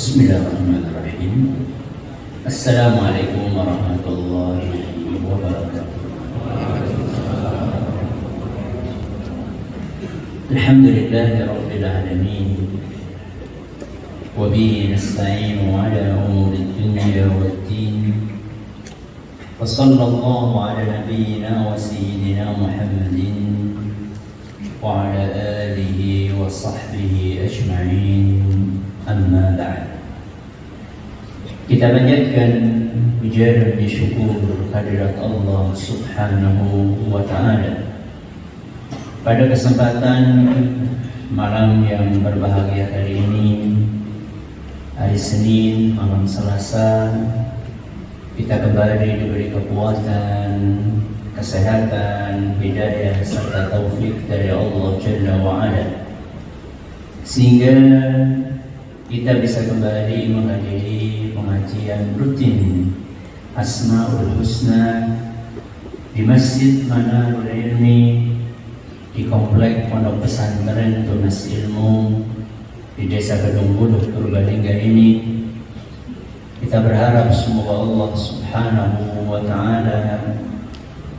Bismillahirrahmanirrahim. Assalamualaikum warahmatullahi wabarakatuh. Alhamdulillahi rabbil alamin. Wa bihi nasta'inu ala umuri dunya waddin. Wa sallallahu ala nabiyyina wa sayyidina Muhammadin wa ala alihi wa sahbihi ajma'in. Amma ba'd. Kita panjatkan puja dan syukur kehadirat Allah Subhanahu wa ta'ala. Pada kesempatan malam yang berbahagia kali ini, hari Senin, malam Selasa, kita kembali diberi kekuatan, kesehatan, hidayah serta taufik dari Allah Jalla wa Ala, sehingga kita bisa kembali menghadiri pengajian rutin Asmaul Husna di Masjid Manarul Ilmi di Komplek Pondok Pesantren Tunas Ilmu di Desa Kedung Buluh, Purbalingga ini. Kita berharap semoga Allah Subhanahu wa ta'ala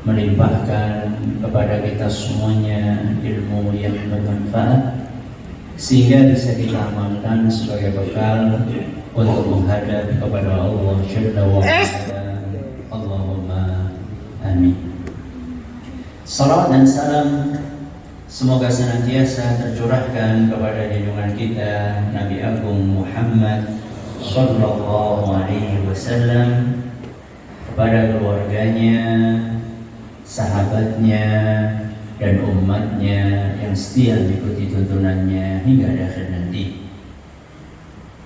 melimpahkan kepada kita semuanya ilmu yang bermanfaat, sehingga bisa kita amalkan sebagai bekal untuk menghadap kepada Allah Jalla wa Ala. Allahumma amin. Salam dan salam semoga senantiasa tercurahkan kepada junjungan kita Nabi Agung Muhammad sallallahu alaihi wasallam, kepada keluarganya, sahabatnya, dan umatnya yang setia mengikuti tuntunannya hingga akhir nanti.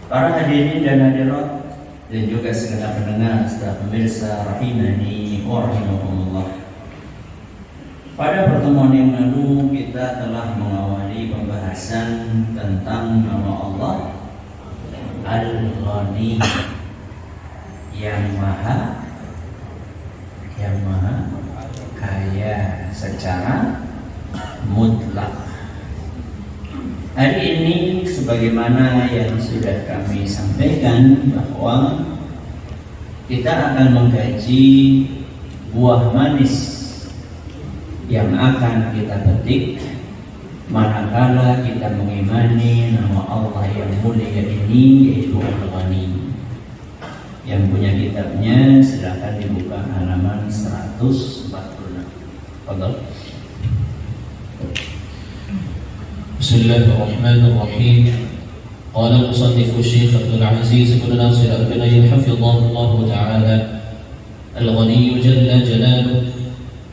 Para hadirin dan hadirat dan juga segenap pendengar serta pemirsa rahimani wa rahimakumullah. Pada pertemuan yang lalu kita telah mengawali pembahasan tentang nama Allah Al-Ghani, yang maha kaya secara mutlak. Hari ini sebagaimana yang sudah kami sampaikan, bahwa kita akan mengkaji buah manis yang akan kita petik manakala kita mengimani nama Allah yang mulia ini, yaitu Al-Ghani. Yang punya kitabnya silakan dibuka halaman 146. Fadhal. Bismillahirrahmanirrahim. Qala al-musannif Syekh Abdul Aziz bin Nasir Al-Ghani hafizahullah ta'ala. Al-Ghani jalla jalaluhu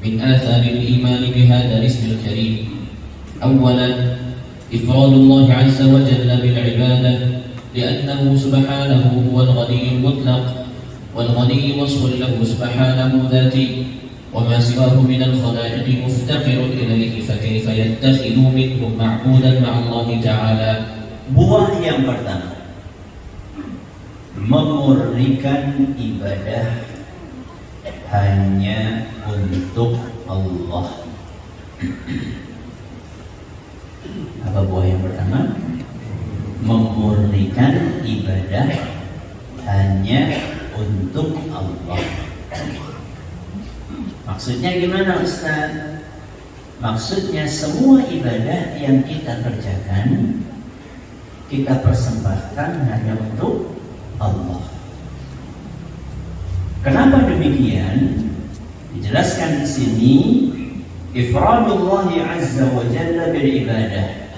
min athar al-iman bihadha al-ism al-karim. Awwalan ifradullah 'azza wa jalla bil 'ibadah, li'annahu subhanahu huwal ghaniyyul mutlaq, wal ghaniyyu wasfun lahu subhanahu dhati. وما سواه من الخلائق مفتقر إليه فكيف يتخذ منهم معبودا مع الله تعالى. Buah yang pertama, memurnikan ibadah hanya untuk Allah. Apa buah yang pertama? Memurnikan ibadah hanya untuk Allah. Maksudnya gimana, Ustaz? Maksudnya semua ibadah yang kita kerjakan, kita persembahkan hanya untuk Allah. Kenapa demikian? Dijelaskan di sini, ifradullah azza wa jalla bil ibadah.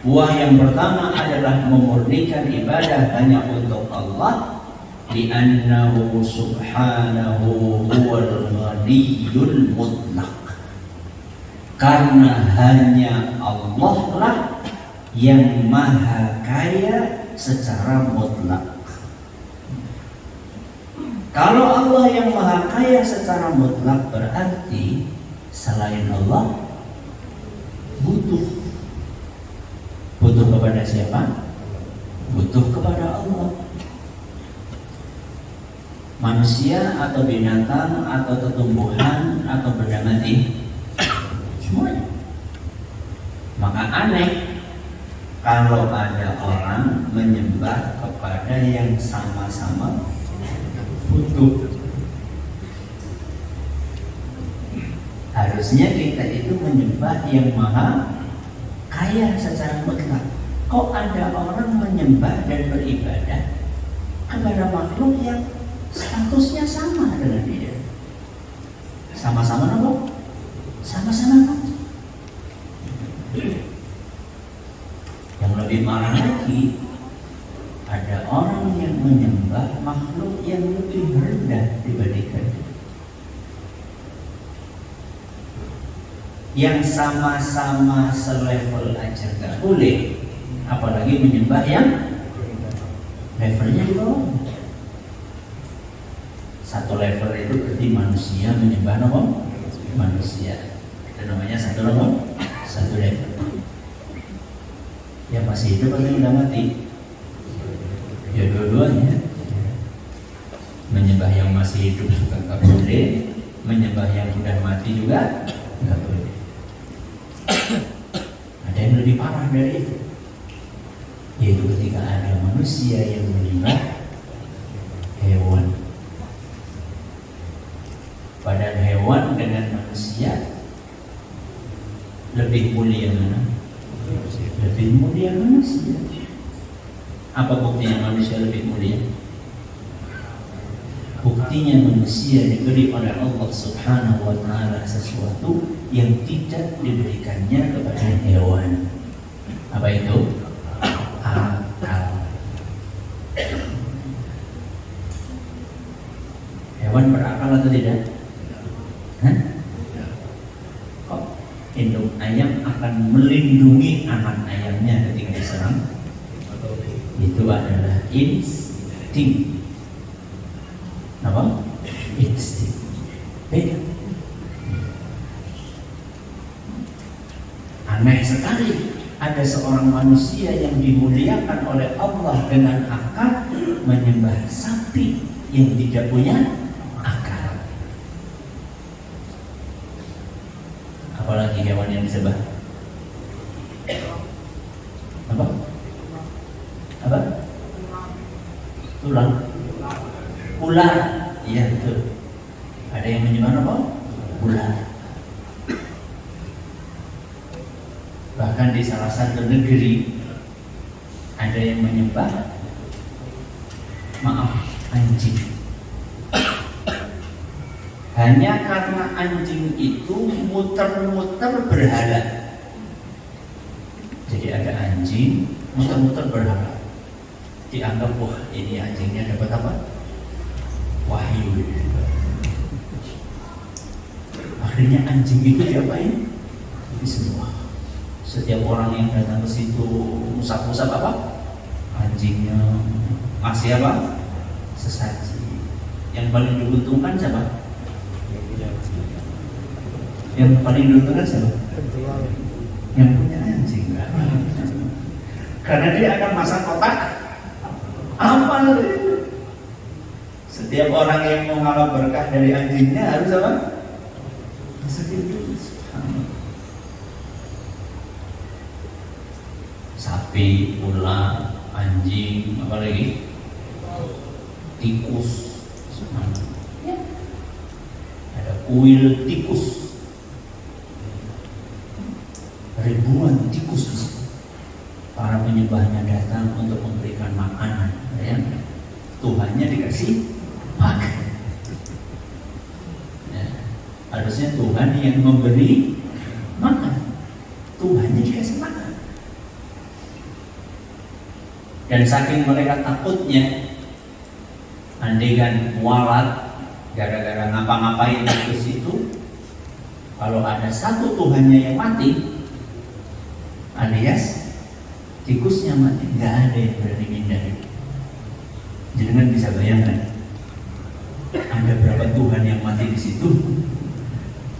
Buah yang pertama adalah memurnikan ibadah hanya untuk Allah, li'annahu subhanahu huwal ghaniyyul mutlaq. Karena hanya Allah lah yang maha kaya secara mutlak. Kalau Allah yang maha kaya secara mutlak, berarti selain Allah butuh. Butuh kepada siapa? Butuh kepada Allah. Manusia atau binatang atau tumbuhan atau benda mati, semuanya. Maka aneh kalau ada orang menyembah menyembah kepada yang sama-sama butuh. Harusnya kita itu menyembah yang maha kaya secara mutlak. Kok ada orang menyembah dan beribadah kepada makhluk yang statusnya sama dengan dia? Sama-sama apa? Sama-sama mati. Yang lebih marah lagi, ada orang yang menyembah makhluk yang lebih rendah dibandingkan dia, yang sama-sama selevel aja nggak boleh, apalagi menyembah yang levelnya di bawah. Satu level itu berarti manusia menyembah apa? Manusia. Itu namanya satu level, satu level. Yang masih hidup atau sudah mati? Ya dua-duanya. Menyembah yang masih hidup juga nggak boleh, menyembah yang sudah mati juga nggak boleh. Ada yang lebih parah dari itu, yaitu ketika ada manusia yang menyembah hewan. Padahal hewan dengan manusia lebih mulia mana? Lebih mulia manusia. Apa buktinya manusia lebih mulia? Buktinya manusia diberi oleh Allah Subhanahu wa ta'ala sesuatu yang tidak diberikannya kepada hewan. Apa itu? Akal. Hewan berakal atau tidak? Hah? Kok induk ayam akan melindungi anak ayamnya ketika diserang? Itu adalah insting. Apa? Insting. Beda. Aneh sekali, ada seorang manusia yang dimuliakan oleh Allah dengan akal menyembah sapi yang tidak punya akal. Apalagi hewan yang disembah? Apa? Apa? Tulang. Ular. Iya betul. Ada yang menyembah apa? Ular. Bahkan di salah satu negeri ada yang menyembah, maaf, anjing. Hanya karena anjing itu muter-muter berhala. Jadi ada anjing muter-muter berhala. Dianggap, wah ini anjingnya dapat apa? Wahyu. Akhirnya anjing itu diapain? Disembah. Setiap orang yang datang ke situ musab-musab apa? Anjingnya masih apa? Sesaji. Yang paling diuntungkan siapa? Yang paling diuntungkan siapa? Yang punya anjing. Karena dia akan masang kotak amal. Setiap orang yang mau ngalap berkah dari anjingnya harus apa? Masukin dulu. Sapi, ular, anjing, apa lagi? Tikus. Ya. Ada kuil tikus. Ribuan tikus di situ. Para penyembahnya datang untuk memberikan makanan, ya. Tuhannya dikasih makan. Ya. Harusnya Tuhan yang memberi makan, Tuhannya dikasih makan. Dan saking mereka takutnya, andaikan mualat gara-gara ngapa-ngapain tikus itu, kalau ada satu Tuhannya yang mati, alias tikusnya mati, nggak ada yang berani hindari. Jangan bisa bayangkan ada berapa Tuhan yang mati di situ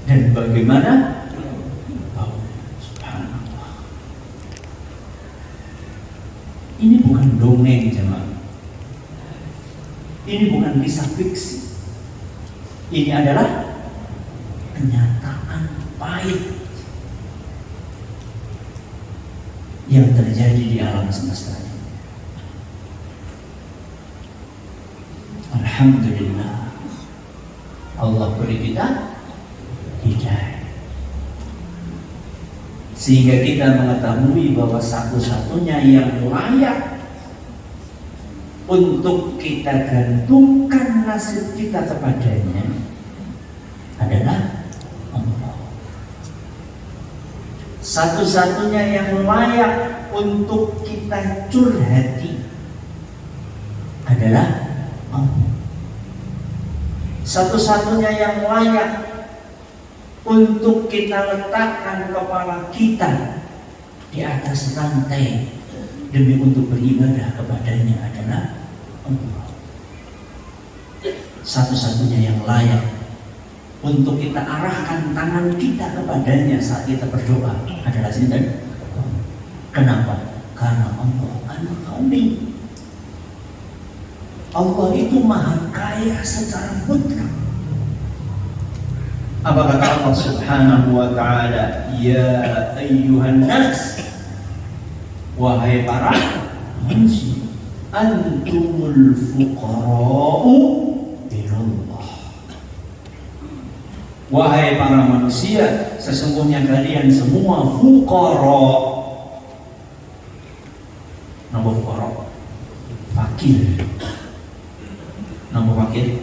dan bagaimana? Oh, subhanallah. Ini bukan dongeng, jemaah. Ini bukan kisah fiksi. Ini adalah kenyataan pahit yang terjadi di alam semesta ini. Alhamdulillah, Allah beri kita hidayah, sehingga kita mengetahui bahwa satu-satunya yang layak untuk kita gantungkan nasib kita kepadanya adalah Allah. Satu-satunya yang layak untuk kita curhati adalah Allah. Satu-satunya yang layak untuk kita letakkan kepala kita di atas rantai demi untuk beribadah kepadanya adalah Allah. Satu-satunya yang layak untuk kita arahkan tangan kita kepadanya saat kita berdoa adalah sinten? Kenapa? Karena Allah Al-Ghani. Allah itu maha kaya secara mutlak. Apa kata Allah Subhanahu wa ta'ala? Ya ayyuhan nas, wahai para manusia, antumul fuqara'u ilallah. Wahai para manusia, sesungguhnya kalian semua fuqara. Nama fuqara? Fakir. Nama fakir?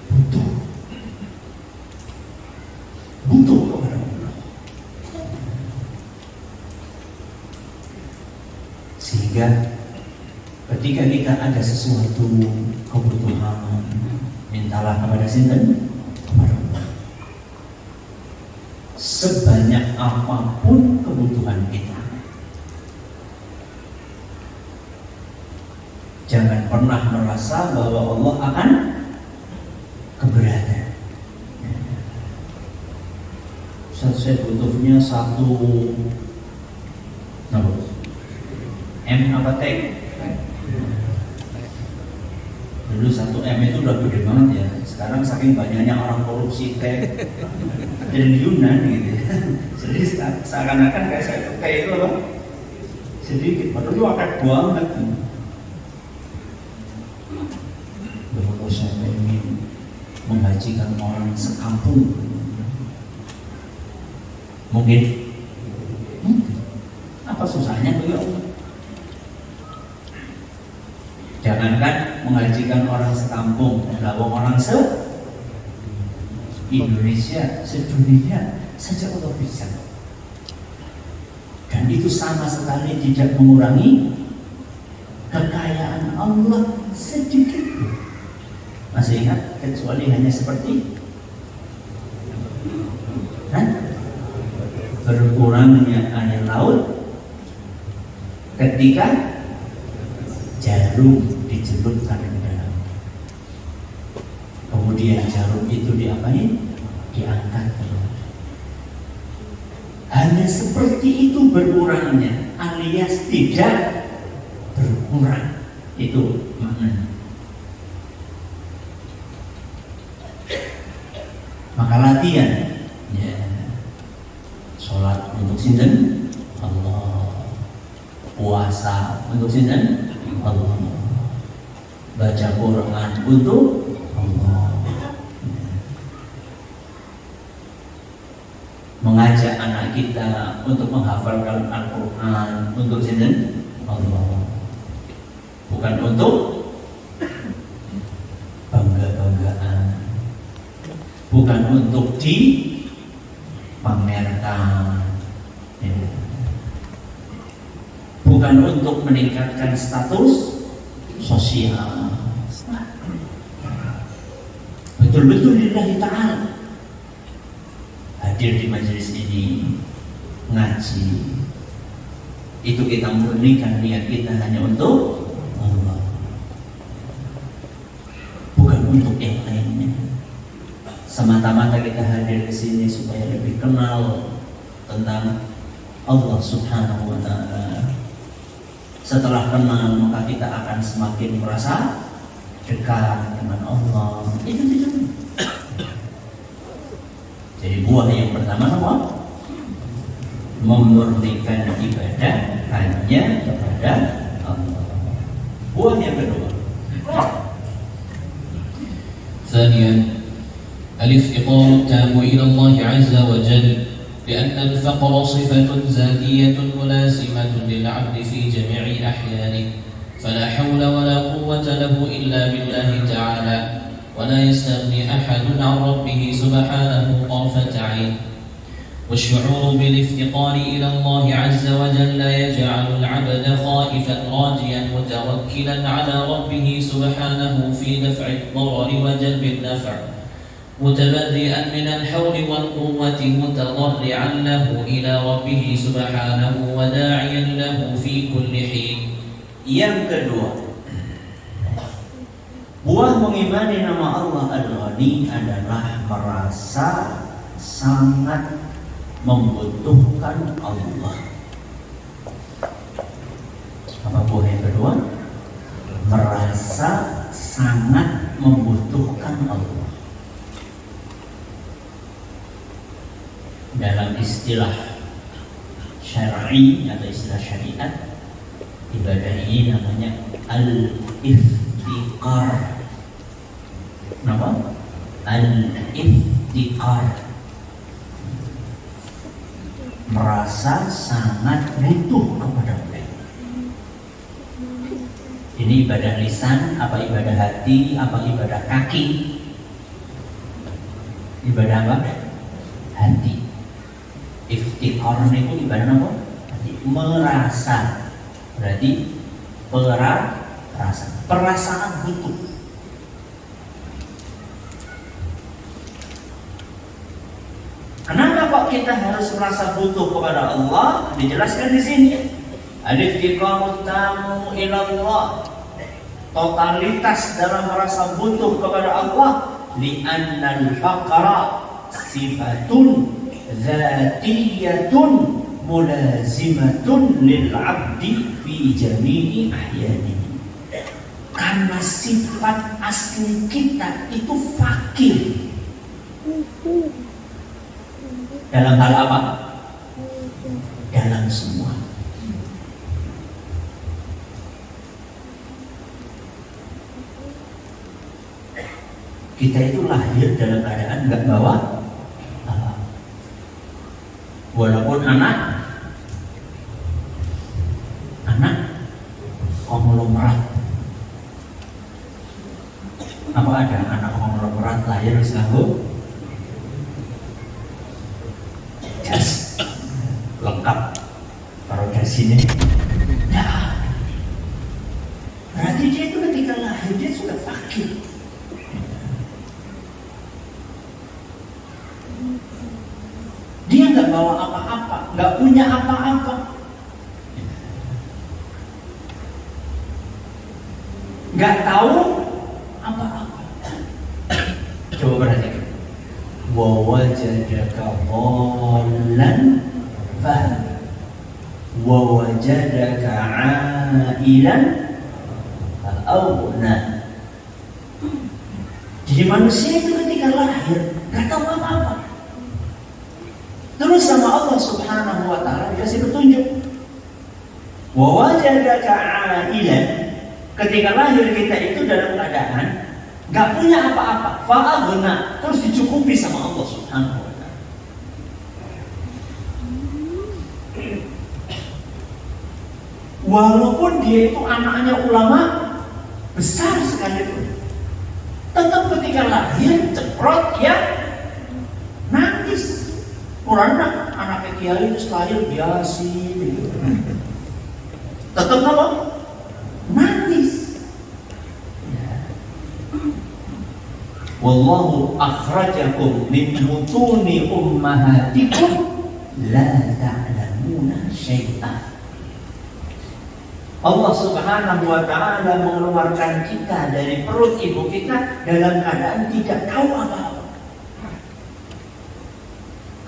Butuh. Butuh kepada Allah. Sehingga ketika kita ada sesuatu kebutuhan, mintalah kepada sinten? Kepada Allah. Sebanyak apapun kebutuhan kita, jangan pernah merasa bahwa Allah akan keberatan. Saya butuhnya satu M apa T? Dulu 1 M itu udah gede banget ya. Sekarang saking banyaknya orang korupsi T triliunan gitu. Jadi seakan-akan kayak saya T itu loh sedikit, padahal itu akad banget. Kalau saya ingin menghajikan orang sekampung, mungkin apa susahnya bagi Allah? Jangankan menghajikan orang sekampung, lawang orang Indonesia, sedunia saja Allah bisa. Dan itu sama sekali tidak mengurangi kekayaan Allah sedikit. Masih ingat? Kecuali hanya seperti berkurangnya air laut ketika jarum dicelupkan ke dalam. Kemudian jarum itu diapain? Diangkat. Hanya seperti itu berkurangnya, alias tidak berkurang. Itu maknanya. Maka latihan, ya, sholat untuk sinten? Allah. Puasa untuk sinten? Allah. Baca Quran untuk Allah. Mengajak anak kita untuk menghafalkan Al-Quran untuk sinten? Allah. Bukan untuk bangga-banggaan, bukan untuk dipamerkan, ya. Bukan untuk meningkatkan status sosial. Betul-betul lillahi ta'ala. Hadir di majelis ini, ngaji, itu kita murnikan niat kita hanya untuk Allah, bukan untuk yang lainnya. Semata-mata kita hadir ke sini supaya lebih kenal tentang Allah Subhanahu wa ta'ala. Setelah kenal, maka kita akan semakin merasa dekat dengan Allah. Itu tidak. Jadi buah yang pertama apa? Memurnikan ibadah hanya kepada Allah. Buah yang kedua, ثانيا الافتقار التام إلى الله عز وجل، لأن الفقر صفة ذاتية ملازمة للعبد في جميع أحيانه، فلا حول ولا قوة له إلا بالله تعالى، ولا يستغني أحد عن ربه سبحانه طرفة عين. والشعور بالافتقار إلى الله عز وجل يجعل العبد خائفا راجيا متوكلا على ربه سبحانه في دفع الضرر وجلب النفع، متبرئا من الحول والقوة متضرعا له إلى ربه سبحانه وداعيا له في كل حين. Yang kedua, buah mengimani nama Allah Al-Ghani adalah merasa sangat membutuhkan Allah. Apa buah yang kedua? Merasa sangat membutuhkan Allah. Dalam istilah syar'i atau istilah syariat, ibadah ini namanya al-iftiqar. Kenapa? Al-iftiqar, merasa sangat butuh kepada Allah. Ini ibadah lisan, apa ibadah hati, apa ibadah kaki? Ibadah apa? Hati. Iftiqar itu ibadah apa? Hati. Merasa, berarti perasaan butuh. Kenapa kok kita harus merasa butuh kepada Allah? Dijelaskan di sini. Al-iftiqaru tamu ila Allah. Totalitas dalam merasa butuh kepada Allah. Li'anna al-faqra sifatun dzatiyatun mulazimatun lil-'abdi fi jami'i ahyanihi. Karena sifat asli kita itu fakir. Dalam hal apa? Dalam semua. Kita itu lahir dalam keadaan nggak bawa apa. Walaupun anak konglomerat. Apa ada anak konglomerat lahir sanggup? Jas lengkap taruh jas sini. Nah, berarti dia itu ketika lahir dia sudah fakir. Dia nggak bawa apa-apa, nggak punya apa-apa, nggak tahu apa-apa. Coba perhatikan. Wa wajadaka dhallan fahada wa wajadaka 'ailan fa'aghna. Jadi manusia itu ketika lahir nggak tahu apa-apa. Terus sama Allah Subhanahu wa ta'ala dikasih petunjuk. Wa wajadaka 'ailan, ketika lahir kita itu dalam keadaan gak punya apa-apa, fa'aghna, terus dicukupi sama Allah Subhanahu wa ta'ala. Walaupun dia itu anaknya ulama besar sekalipun, tetap ketika lahir ceprot ya nangis. Orang anak kiai itu lahir biasa gitu. Tetap apa? Nangis. Wallahu akhrajakum min butuni ummahatikum la ta'lamuna syai'an. Allah Subhanahu wa ta'ala mengeluarkan kita dari perut ibu kita dalam keadaan tidak tahu apa-apa.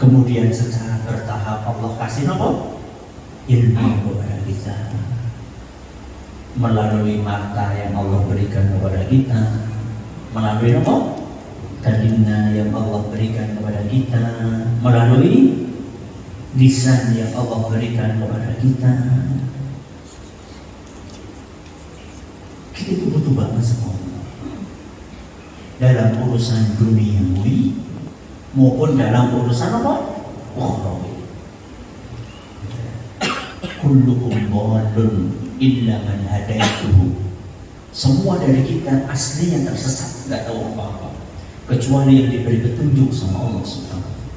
Kemudian secara bertahap Allah kasih apa? Ilmu kepada kita melalui mata yang Allah berikan kepada kita, melalui apa? Telinga yang Allah berikan kepada kita, melalui lisan yang Allah berikan kepada kita. Kita itu butuh banget sama Allah. dalam urusan duniawi maupun dalam urusan apa? Ukhrawi. Kullukum dhalun illa man hadaituhu. Semua dari kita aslinya tersesat, nggak tahu apa-apa kecuali yang diberi petunjuk sama Allah Subhanahu wa ta'ala.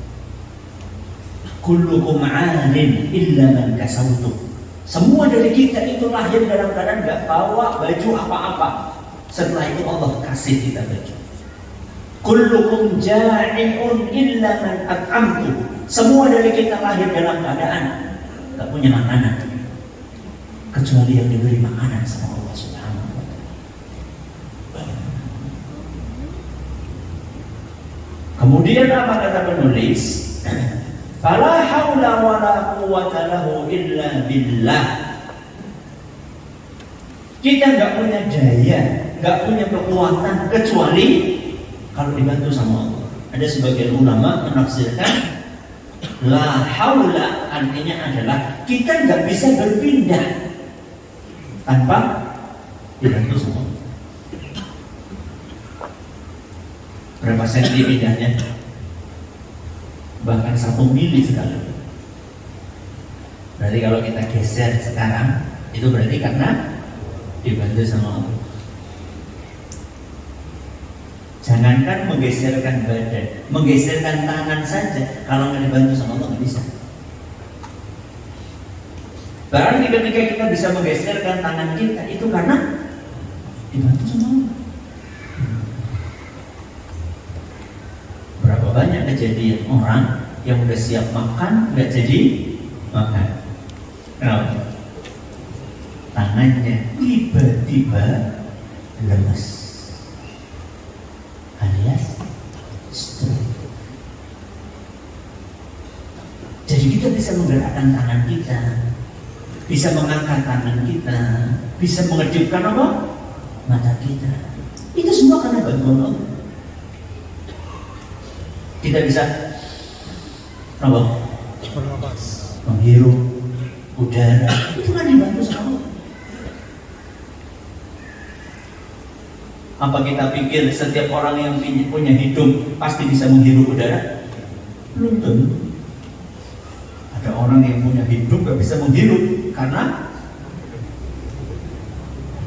Kullukum 'arin illa man kasautu. Semua dari kita itu lahir dalam keadaan nggak bawa baju apa-apa. Setelah itu Allah kasih kita baju. Kullukum ja'i'un illa man at'amtu. Semua dari kita lahir dalam keadaan nggak punya makanan kecuali yang diberi makanan sama Allah Subhanahu wa ta'ala. Kemudian apa kata penulis? Fala haula wala quwwata lahu illa billah. Kita nggak punya daya, nggak punya kekuatan kecuali kalau dibantu sama Allah. Ada sebagian ulama menafsirkan la haula artinya adalah kita nggak bisa berpindah tanpa dibantu sama Allah. Berapa senti pindahnya? Bahkan 1 mili sekali. Berarti kalau kita geser sekarang itu berarti karena dibantu sama Allah. Jangankan menggeserkan badan, menggeserkan tangan saja kalau nggak dibantu sama Allah nggak bisa. Berarti ketika kita bisa menggeserkan tangan kita itu karena dibantu sama Allah. Berapa banyak kejadian orang yang udah siap makan nggak jadi makan. Kenapa? Tangannya tiba-tiba lemes alias stroke. Jadi kita bisa menggerakkan tangan kita, bisa mengangkat tangan kita, bisa mengedipkan apa? Mata kita. Itu semua karena bantuan Allah. Kita bisa apa? Menghirup udara. Itu kan dibantu sama Allah. Apa kita pikir setiap orang yang punya hidung pasti bisa menghirup udara? Belum tentu. Ada orang yang punya hidung gak bisa menghirup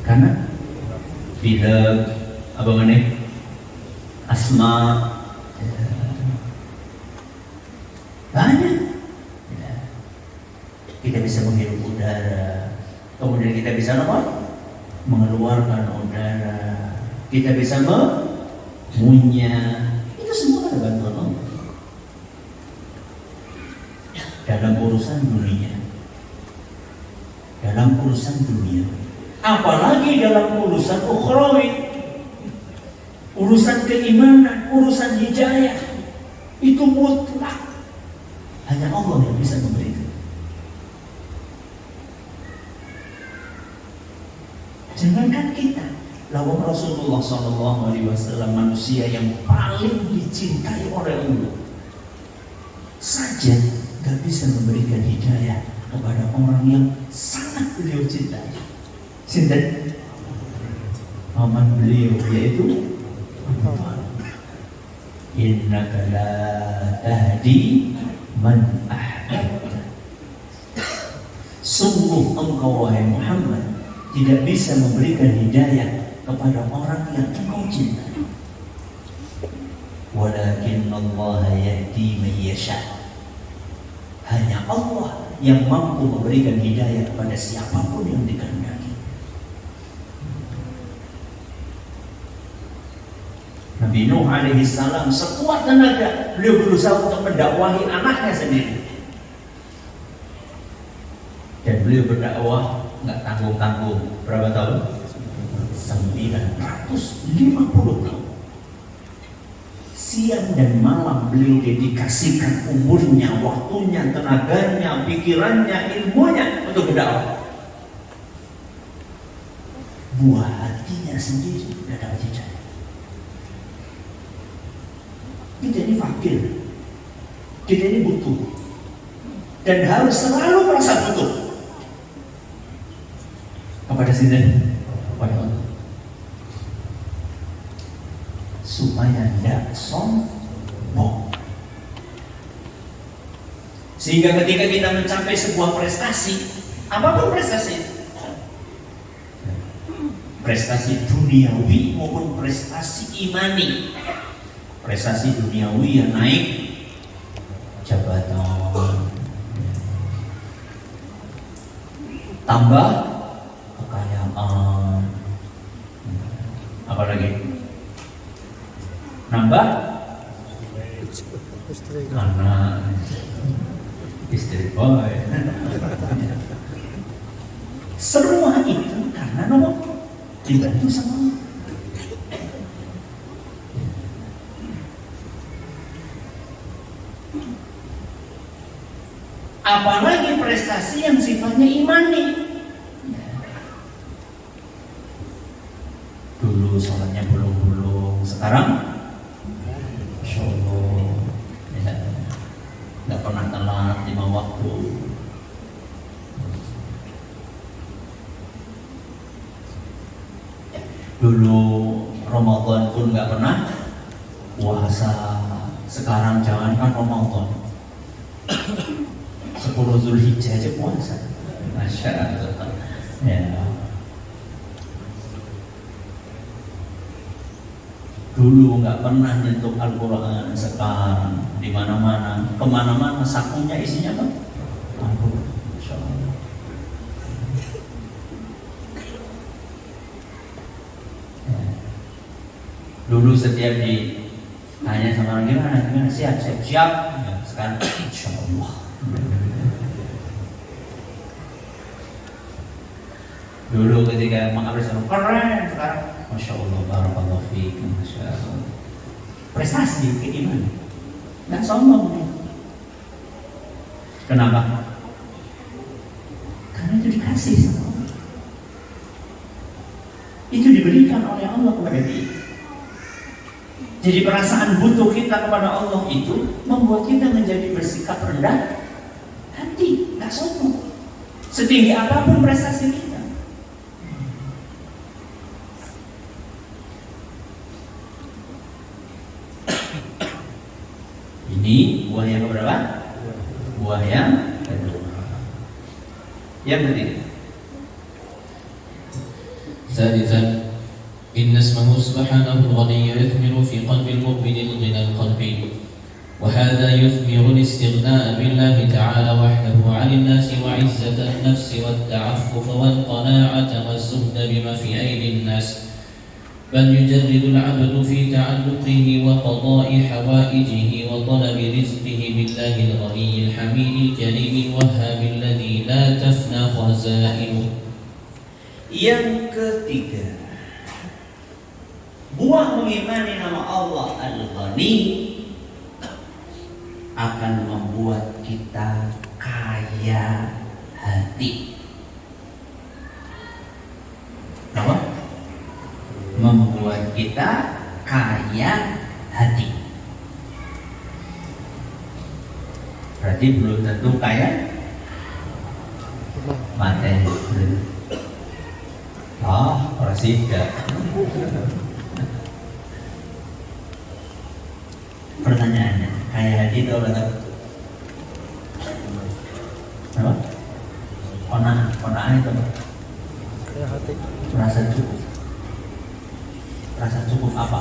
karena pilek, apa namanya? Asma. Banyak. Kita bisa menghirup udara. Kemudian kita bisa apa? Mengeluarkan udara. Kita bisa mengunyah. Itu semua ada bantuan Allah dalam urusan dunia, dalam urusan dunia. Apalagi dalam urusan ukhrawi, urusan keimanan, urusan hidayah, itu mutlak hanya Allah yang bisa memberikan. Jangankan kita, lawang Rasulullah SAW manusia yang paling dicintai oleh Allah saja gak bisa memberikan hidayah kepada orang yang sangat beliau cintai. Cintai paman beliau yaitu innaka la tahdi man ahbabta. Sungguh engkau wahai Muhammad tidak bisa memberikan hidayah kepada orang yang engkau cintai. Walakin Allah yahdi man yasha. Hanya Allah yang mampu memberikan hidayah kepada siapapun yang dikehendaki. Nabi Nuh alaihi salam sekuat tenaga beliau berusaha untuk mendakwahi anaknya sendiri. Dan beliau berdakwah nggak tanggung-tanggung. Berapa tahun? 950 tahun. Siang dan malam beliau dedikasikan umurnya, waktunya, tenaganya, pikirannya, ilmunya untuk berdakwah. Buah hatinya sendiri tidak dapat hidayah. Kita ini fakir, kita ini butuh, dan harus selalu merasa butuh kepada sini, kepada Allah. supaya tidak sombong. Sehingga ketika kita mencapai sebuah prestasi, apapun prestasi, prestasi duniawi maupun prestasi imani, prestasi duniawi yang naik jabatan, tambah kekayaan, apalagi nambah anak, istri boy. Semua itu karena nomor dibantu sama Allah. Apalagi prestasi yang sifatnya imani. Dulu sholatnya bolong-bolong, sekarang Masya Allah, ya, nggak pernah telat 5 waktu. Dulu Ramadan pun nggak pernah puasa, sekarang jangankan Ramadan, 10 Zulhijjah aja puasa. Masya Allah. Ya. Dulu nggak pernah nyentuh Al-Quran, sekarang di mana-mana, kemana-mana sakunya isinya apa? Al-Quran. Masya Allah. Ya. Dulu setiap ditanya sama orang gimana, siap. Ya, sekarang Insya Allah. Dulu ketika mengapresiasi keren, sekarang Masya Allah, barakallahu fiik, Masya Allah. Prestasi keimanan, nggak sombong. Kenapa? Karena itu dikasih sama Allah. Itu diberikan oleh Allah kepada dia. Jadi perasaan butuh kita kepada Allah itu membuat kita menjadi bersikap rendah hati, nggak sombong. Setinggi apapun prestasi kita. Ini buah yang keberapa? Buah yang kedua. Yang ketiga. ثالثا إن اسمه سبحانه الغني يثمر في قلب المؤمن الغنى القلبي، وهذا يثمر الاستغناء بالله تعالى وحده عن الناس وعزة النفس والتعفف والقناعة والزهد بما في أيدي الناس، بل يجرد العبد في تعلقه وقضاء حوائجه وطلب رزقه بالله الغني الحميد الكريم الوهاب الذي لا تفنى خزائنه. Yang ketiga, buah mengimani nama Allah Al-Ghani akan membuat kita kaya hati. Apa? Membuat kita kaya hati. Berarti belum tentu kaya materi. Orang tidak. Pertanyaannya, kaya hati itu apa? Apa? Konaan itu apa? Kaya hati. Merasa cukup. Merasa cukup apa?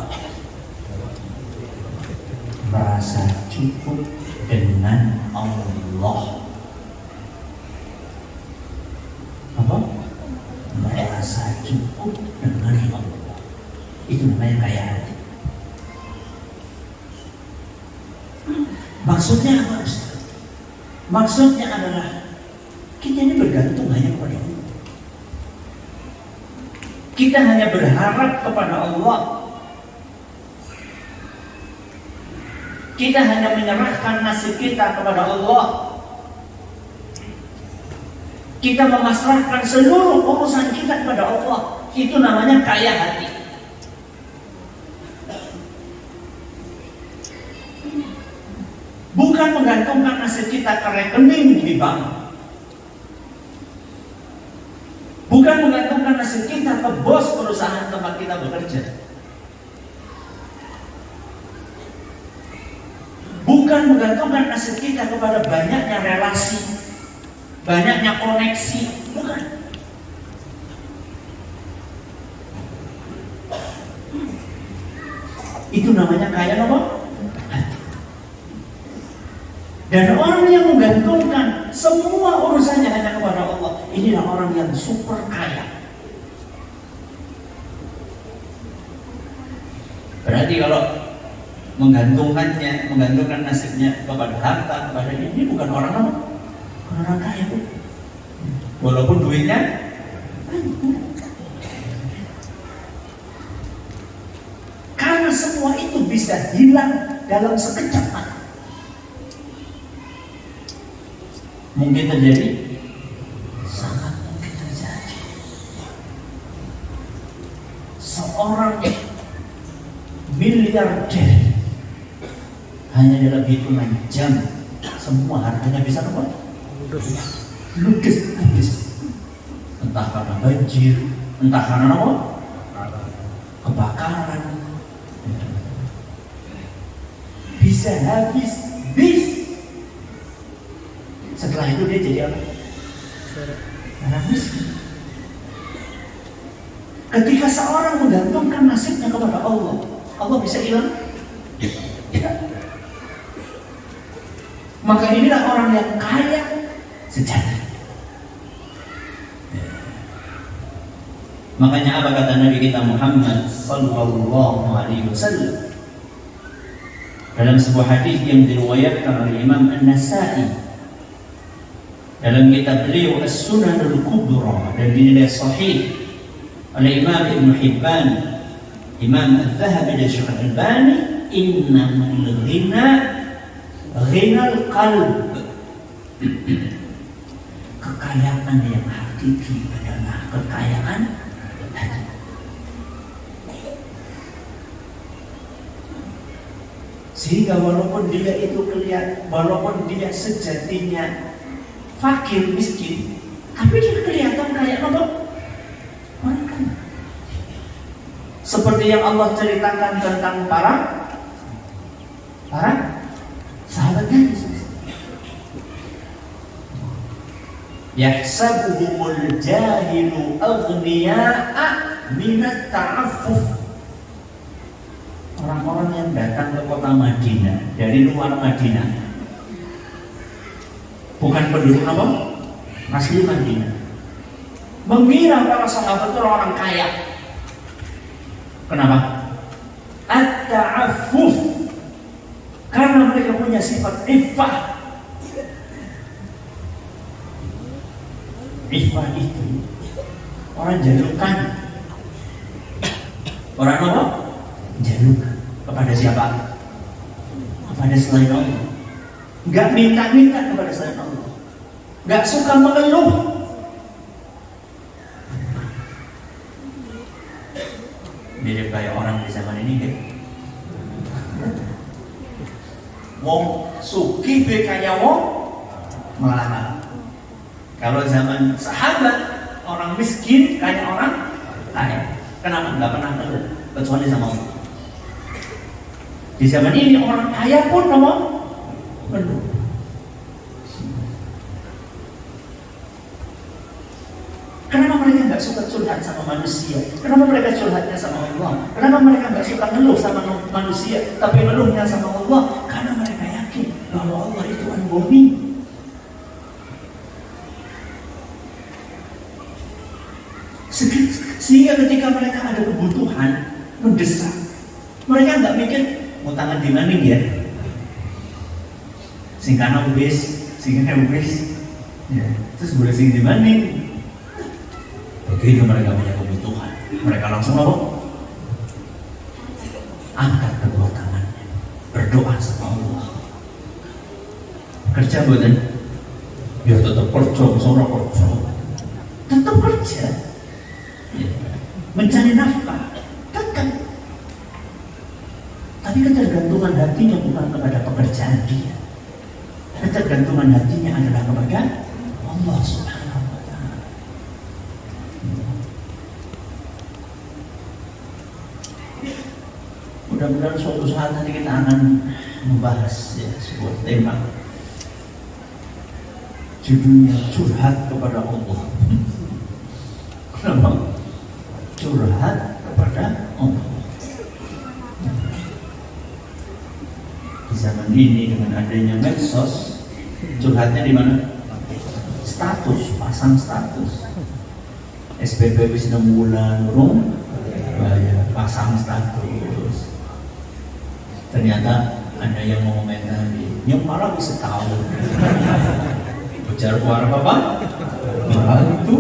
Merasa cukup dengan Allah. Apa? Merasa cukup dengan Allah. Itu namanya kaya hati. Maksudnya apa, Ustaz? Maksudnya adalah kita ini bergantung hanya kepada Allah. Kita hanya berharap kepada Allah. Kita hanya menyerahkan nasib kita kepada Allah. Kita memasrahkan seluruh urusan kita kepada Allah. Itu namanya kaya hati. Bukan menggantungkan nasib kita ke rekening di bank. Bukan menggantungkan nasib kita ke bos perusahaan tempat kita bekerja. Bukan menggantungkan nasib kita kepada banyaknya relasi, banyaknya koneksi, bukan. Itu namanya kaya apa? Hati. Dan orang yang menggantungkan semua urusannya hanya kepada Allah, inilah orang yang super kaya. Berarti kalau menggantungkan nasibnya kepada harta, kepada ini bukan orang apa? Bukan orang kaya, Bu. Walaupun duitnya karena semua itu bisa hilang dalam sekejap mata. Mungkin terjadi? Sangat mungkin terjadi. Seorang miliarder hanya dalam hitungan jam semua hartanya bisa apa? Ludes habis. Entah karena banjir, entah karena apa? Kebakaran. Bisa habis, setelah itu dia jadi apa? Orang miskin. Ketika seorang menggantungkan nasibnya kepada Allah, Allah bisa hilang? Tidak. Maka inilah orang yang kaya sejati. Makanya apa kata Nabi kita Muhammad sallallahu alaihi wasallam dalam sebuah hadis yang diriwayatkan oleh Imam An-Nasa'i dalam kitab beliau As-Sunan Al-Kubra dan dinilai sahih oleh Imam Ibn Hibban, Imam Al-Zahabi dan Syekh Al-Albani, innamal ghina ghinal qalb. Kekayaan yang hakiki adalah kekayaan hati. Sehingga walaupun dia itu kelihatan, walaupun dia sejatinya fakir, miskin, tapi dia kelihatan kayak apa? Seperti yang Allah ceritakan tentang para sahabat Nabi. Yahsabuhumul jahilu aghniya'a minat ta'affuf. Orang-orang yang datang ke kota Madinah dari luar Madinah, bukan penduduk apa? Asli Madinah, mengira para sahabat itu orang kaya. Kenapa? At-ta'affuf, karena mereka punya sifat iffah. Iffah itu orang jalukan. Orang apa? Jalukan. Kepada siapa? Kepada selain Allah. Enggak minta-minta kepada selain Allah. Enggak suka mengeluh. Mirip kayak orang di zaman ini kan. Wong suki be kaya wong melarat. Kalau zaman sahabat, orang miskin kayak orang kaya. Kenapa? Enggak pernah ngeluh kecuali sama Allah. Di zaman ini orang kaya pun apa? Ngeluh. Kenapa mereka nggak suka curhat sama manusia? Kenapa mereka curhatnya sama Allah? Kenapa mereka nggak suka ngeluh sama manusia, tapi ngeluhnya sama Allah? Karena mereka yakin bahwa Allah itu Al-Ghani. Sehingga ketika mereka ada kebutuhan mendesak, mereka nggak mikir mau tangan di mana ya? Sing kana wis, sing kene wis. Ya, terus boleh sing di mana? Begitu mereka punya kebutuhan, mereka langsung apa? Angkat kedua tangannya, berdoa sama Allah. Kerja bukan? Ya tetap kerja, seorang kerja, tetap kerja. Ya. Mencari nafkah, tetap. Tapi ketergantungan hatinya bukan kepada pekerjaan dia. Ketergantungan hatinya adalah kepada Allah Subhanahu wa Ta'ala. Mudah-mudahan suatu saat nanti kita akan membahas ya, sebuah tema judulnya curhat kepada Allah. Kenapa? Curhat kepada Allah. Di zaman ini dengan adanya medsos, curhatnya di mana? Status, pasang status. SPP bis 6 bulan, belum bayar, pasang status. Ternyata ada yang mau komentari, yang malah bisa tahu. Bicara keluar apa? Itu.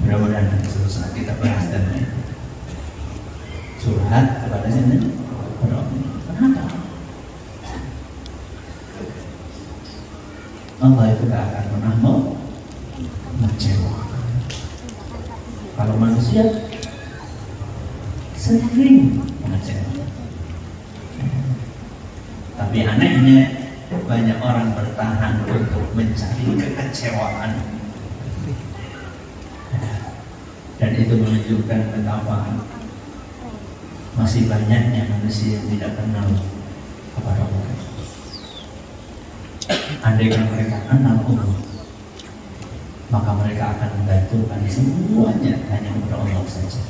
Mudah-mudahan suatu saat kita bahas dan curhat kepada sini. Kenapa? Allah itu tidak akan pernah mengecewakan. Kalau manusia sering mengecewakan. Tapi anehnya banyak orang bertahan untuk mencari kekecewaan. Dan itu menunjukkan betapa masih banyaknya manusia yang tidak kenal kepada Allah. Andai mereka kenal Allah, maka mereka akan menggantungkan semuanya hanya kepada Allah saja.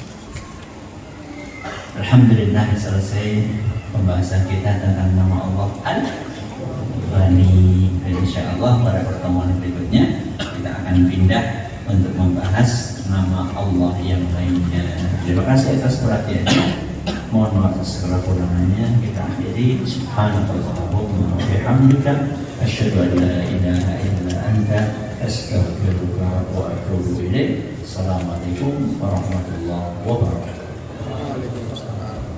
Alhamdulillah, selesai pembahasan kita tentang nama Allah Al-Ghani. Dan insya Allah pada pertemuan berikutnya kita akan pindah untuk membahas nama Allah yang lainnya. Terima kasih atas perhatiannya. Mohon maaf atas segala kurangannya. Kita akhiri. Subhanallahumma wa bihamdika asyhadu an la ilaha illa anta astaghfiruka wa atubu ilaik. Assalamualaikum warahmatullahi wabarakatuh.